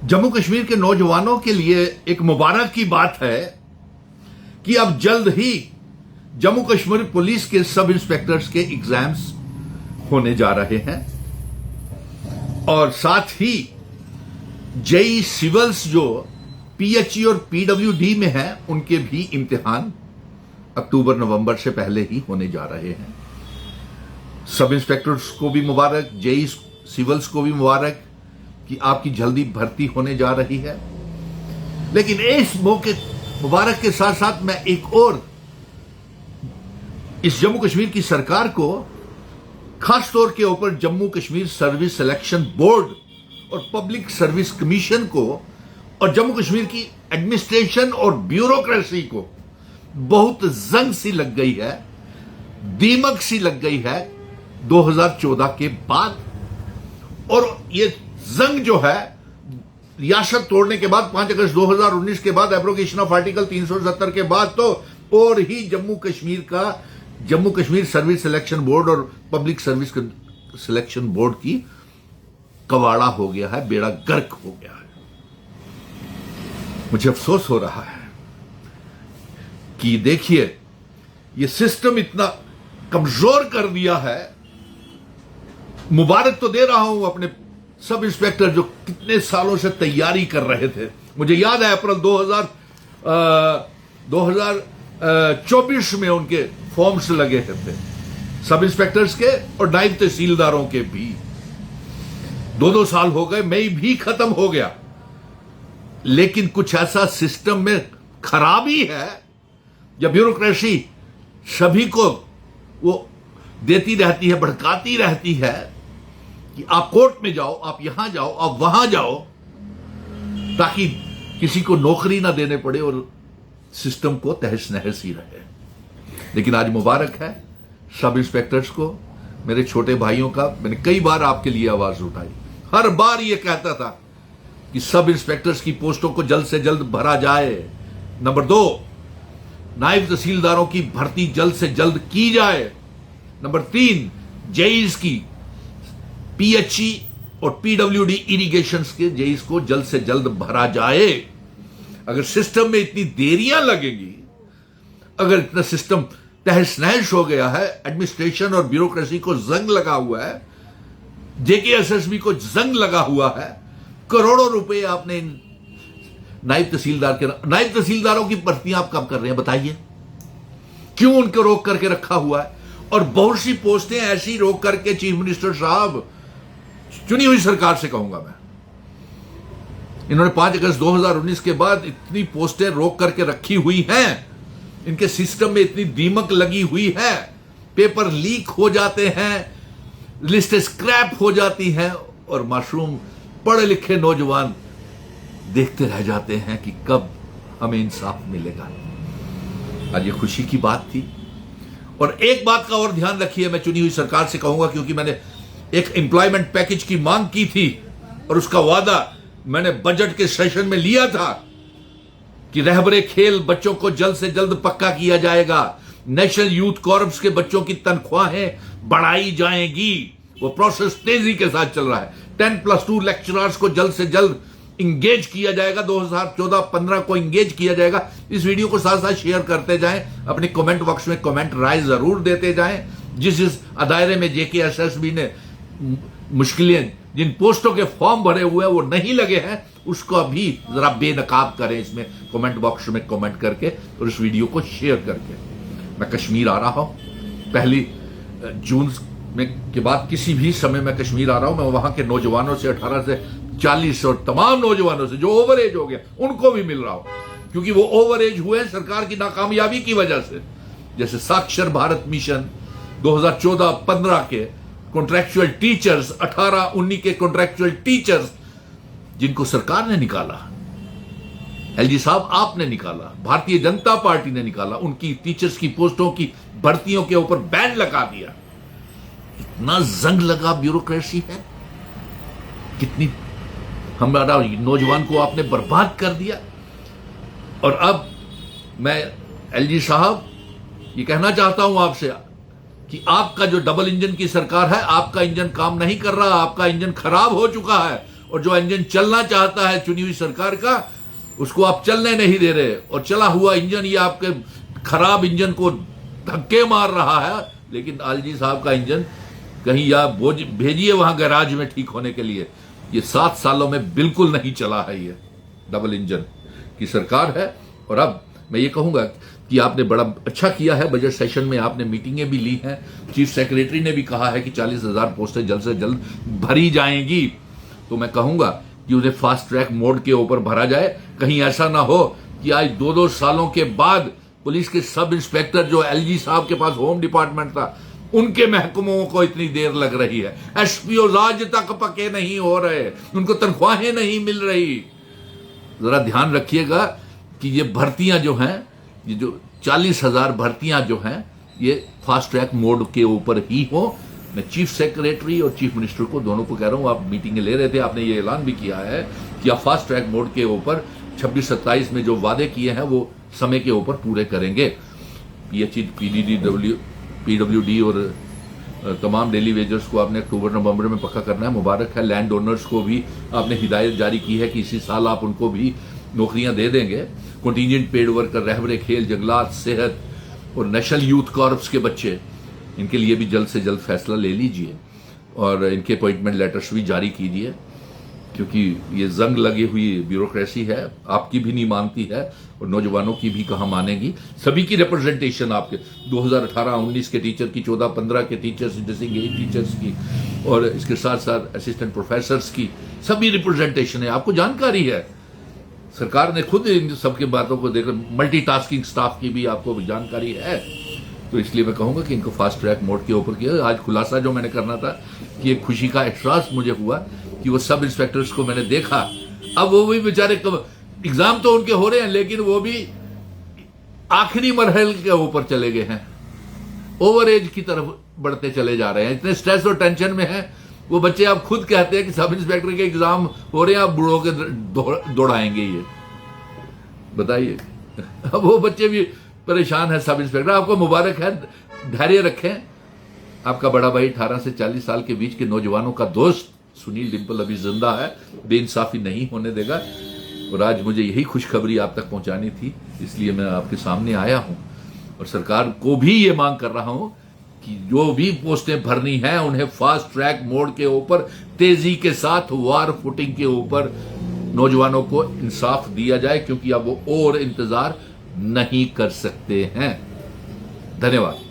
जम्मू कश्मीर के नौजवानों के लिए एक मुबारक की बात है कि अब जल्द ही जम्मू कश्मीर पुलिस के सब इंस्पेक्टर्स के एग्जाम्स होने जा रहे हैं और साथ ही जेई सिविल्स जो पीएचई और पीडब्ल्यूडी में हैं उनके भी इम्तिहान अक्टूबर नवंबर से पहले ही होने जा रहे हैं। सब इंस्पेक्टर्स को भी मुबारक, जेई सिविल्स को भी मुबारक कि आपकी जल्दी भर्ती होने जा रही है। लेकिन इस मौके मुबारक के साथ साथ मैं एक और इस जम्मू कश्मीर की सरकार को खास तौर के ऊपर Jammu Kashmir service selection board और पब्लिक सर्विस कमीशन को और जम्मू कश्मीर की एडमिनिस्ट्रेशन और ब्यूरोक्रेसी को बहुत जंग सी लग गई है, दीमक सी लग गई है 2014 के बाद। और ये जंग जो है रियासत तोड़ने के बाद 5 अगस्त 2019 के बाद एब्रोगेशन ऑफ आर्टिकल 370 के बाद तो और ही Jammu Kashmir service selection board और पब्लिक सर्विस सिलेक्शन बोर्ड की कवाड़ा हो गया है, बेड़ा गर्क हो गया है। मुझे अफसोस हो रहा है कि देखिए ये सिस्टम इतना कमजोर कर दिया है। मुबारक तो दे रहा हूं अपने सब इंस्पेक्टर जो कितने सालों से तैयारी कर रहे थे। मुझे याद है अप्रैल 2024 में उनके फॉर्म्स लगे थे सब इंस्पेक्टर्स के और नायब तहसीलदारों के भी। 2 साल हो गए, मई भी खत्म हो गया, लेकिन कुछ ऐसा सिस्टम में खराबी है या ब्यूरोक्रेसी सभी को वो देती रहती है, भड़काती रहती है कि आप कोर्ट में जाओ, आप यहां जाओ, आप वहां जाओ, ताकि किसी को नौकरी ना देने पड़े और सिस्टम को तहस नहस ही रहे। लेकिन आज मुबारक है सब इंस्पेक्टर्स को, मेरे छोटे भाइयों का। मैंने कई बार आपके लिए आवाज उठाई, हर बार यह कहता था कि सब इंस्पेक्टर्स की पोस्टों को जल्द से जल्द भरा जाए। नंबर 2, नायब तहसीलदारों की भर्ती जल्द से जल्द की जाए। नंबर 3, जेईस की पीएचई और पीडब्ल्यूडी इरिगेशन के जेईस को जल्द से जल्द भरा जाए। अगर सिस्टम में इतनी देरियां लगेंगी, अगर इतना सिस्टम तहस नहस हो गया है, एडमिनिस्ट्रेशन और ब्यूरोक्रेसी को जंग लगा हुआ है, जेकेएसएसबी को जंग लगा हुआ है, करोड़ों रुपए आपने नायब तहसीलदारों की भर्तियां आप कब कर रहे हैं बताइए? क्यों उनको रोक करके रखा हुआ है? और बहुत सी पोस्टें ऐसी रोक करके चीफ मिनिस्टर साहब, चुनी हुई सरकार से कहूंगा मैं, इन्होंने 5 अगस्त 2019 के बाद इतनी पोस्टें रोक करके रखी हुई हैं, इनके सिस्टम में इतनी दीमक लगी हुई है, पेपर लीक हो जाते हैं, लिस्टें स्क्रैप हो जाती हैं और मासूम पढ़े लिखे नौजवान देखते रह जाते हैं कि कब हमें इंसाफ मिलेगा। आज ये खुशी की बात थी। और एक बात का और ध्यान रखिए, मैं चुनी हुई सरकार से कहूंगा, क्योंकि मैंने एक एम्प्लॉयमेंट पैकेज की मांग की थी और उसका वादा मैंने बजट के सेशन में लिया था कि रहबरे खेल बच्चों को जल्द से जल्द पक्का किया जाएगा, नेशनल यूथ कॉर्प्स के बच्चों की तनख्वाहें बढ़ाई जाएंगी। वो प्रोसेस तेजी के साथ चल रहा है। 10+2 लेक्चरर्स को जल्द से जल्द इंगेज किया जाएगा, 2014-15 को इंगेज किया जाएगा। इस वीडियो को साथ साथ शेयर करते जाएं, अपने कमेंट बॉक्स में कमेंट राय जरूर देते जाएं। जिस दायरे में जेकेएसएसबी ने मुश्किलें, जिन पोस्टों के फॉर्म भरे हुए हैं वो नहीं लगे हैं, उसको भी जरा बेनकाब करें इसमें कमेंट बॉक्स में कमेंट करके और इस वीडियो को शेयर करके। मैं कश्मीर आ रहा हूं 1 जून में के बाद, किसी भी समय मैं कश्मीर आ रहा हूं। मैं वहां के नौजवानों से 18 से 40 और तमाम नौजवानों से जो ओवर एज हो गया उनको भी मिल रहा हूं, क्योंकि वो ओवर एज हुए हैं सरकार की नाकामयाबी की वजह से। जैसे साक्षर भारत मिशन 2014-15 के कॉन्ट्रैक्चुअल टीचर्स, 18-19 के कॉन्ट्रैक्चुअल टीचर्स जिनको सरकार ने निकाला, एलजी साहब आपने निकाला, भारतीय जनता पार्टी ने निकाला, उनकी टीचर्स की पोस्टों की भर्तियों के ऊपर बैन लगा दिया। इतना जंग लगा ब्यूरोक्रेसी है, कितनी हमारा नौजवान को आपने बर्बाद कर दिया। और अब मैं एलजी साहब ये कहना चाहता हूं आपसे कि आपका जो डबल इंजन की सरकार है, आपका इंजन काम नहीं कर रहा, आपका इंजन खराब हो चुका है और जो इंजन चलना चाहता है चुनी हुई सरकार का, उसको आप चलने नहीं दे रहे। और चला हुआ इंजन ये आपके खराब इंजन को धक्के मार रहा है, लेकिन आलजी साहब का इंजन कहीं या भेजिए वहां गैराज में ठीक होने के लिए। ये 7 सालों में बिल्कुल नहीं चला है। ये डबल इंजन की सरकार है। और अब मैं ये कहूंगा कि आपने बड़ा अच्छा किया है, बजट सेशन में आपने मीटिंगें भी ली हैं। चीफ सेक्रेटरी ने भी कहा है कि 40,000 पोस्टें जल्द से जल्द भरी जाएंगी। तो मैं कहूंगा कि उन्हें फास्ट ट्रैक मोड के ऊपर भरा जाए। कहीं ऐसा ना हो कि आज 2-2 सालों के बाद पुलिस के सब इंस्पेक्टर जो एलजी साहब के पास होम डिपार्टमेंट था, उनके महकमों को इतनी देर लग रही है। एसपीओ आज तक पके नहीं हो रहे, उनको तनख्वाहें नहीं मिल रही। जरा ध्यान रखिएगा कि ये भर्तियां जो हैं, ये जो 40,000 भर्तियां जो हैं, ये फास्ट ट्रैक मोड के ऊपर ही हो। मैं चीफ सेक्रेटरी और चीफ मिनिस्टर को दोनों को कह रहा हूं, आप मीटिंगें ले रहे थे, आपने ये ऐलान भी किया है कि आप फास्ट ट्रैक मोड के ऊपर 26-27 में जो वादे किए हैं वो समय के ऊपर पूरे करेंगे। ये चीज पीडब्ल्यूडी और तमाम डेली वेजर्स को आपने अक्टूबर-नवंबर में पक्का करना है। मुबारक है। लैंड ओनर्स को भी आपने हिदायत जारी की है कि इसी साल आप उनको भी नौकरियां दे देंगे। कंटीजेंट पेड वर्कर, रहबरे खेल, जंगलात, सेहत और नेशनल यूथ कॉर्प्स के बच्चे, इनके लिए भी जल्द से जल्द फैसला ले लीजिए और इनके अपॉइंटमेंट लेटर्स भी जारी कीजिए, क्योंकि ये जंग लगी हुई ब्यूरोक्रेसी है, आपकी भी नहीं मानती है और नौजवानों की भी कहाँ मानेगी। सभी की रिप्रेजेंटेशन आपके 2018-19 के टीचर की, 14-15 के टीचर्स, ड्रेसिंग एड टीचर्स की और इसके साथ साथ असिस्टेंट प्रोफेसर्स की सभी रिप्रेजेंटेशन है, आपको जानकारी है। सरकार ने खुद इन सबकी बातों को देकर मल्टीटास्किंग स्टाफ की भी आपको जानकारी है। तो इसलिए मैं कहूंगा कि इनको फास्ट ट्रैक मोड के ऊपर किया। आज खुलासा जो मैंने करना था कि एक खुशी का एहसास मुझे हुआ कि वो सब इंस्पेक्टर्स को मैंने देखा। अब वो भी बेचारे एग्जाम तो उनके हो रहे हैं, लेकिन वो भी आखिरी मरहल के ऊपर चले गए हैं, ओवर एज की तरफ बढ़ते चले जा रहे हैं। इतने स्ट्रेस और टेंशन में है वो बच्चे। आप खुद कहते हैं कि सब इंस्पेक्टर के एग्जाम हो रहे हैं, आप बूढ़ों के दौड़ाएंगे, ये बताइए। अब वो बच्चे भी परेशान है। सब इंस्पेक्टर आपको मुबारक है, धैर्य रखें। आपका बड़ा भाई 18 से 40 साल के बीच के नौजवानों का दोस्त सुनील डिंपल अभी जिंदा है, बेइंसाफी नहीं होने देगा। और आज मुझे यही खुशखबरी आप तक पहुंचानी थी, इसलिए मैं आपके सामने आया हूं और सरकार को भी ये मांग कर रहा हूं कि जो भी पोस्टें भरनी है उन्हें फास्ट ट्रैक मोड के ऊपर तेजी के साथ वार फुटिंग के ऊपर नौजवानों को इंसाफ दिया जाए, क्योंकि अब वो और इंतजार नहीं कर सकते हैं। धन्यवाद।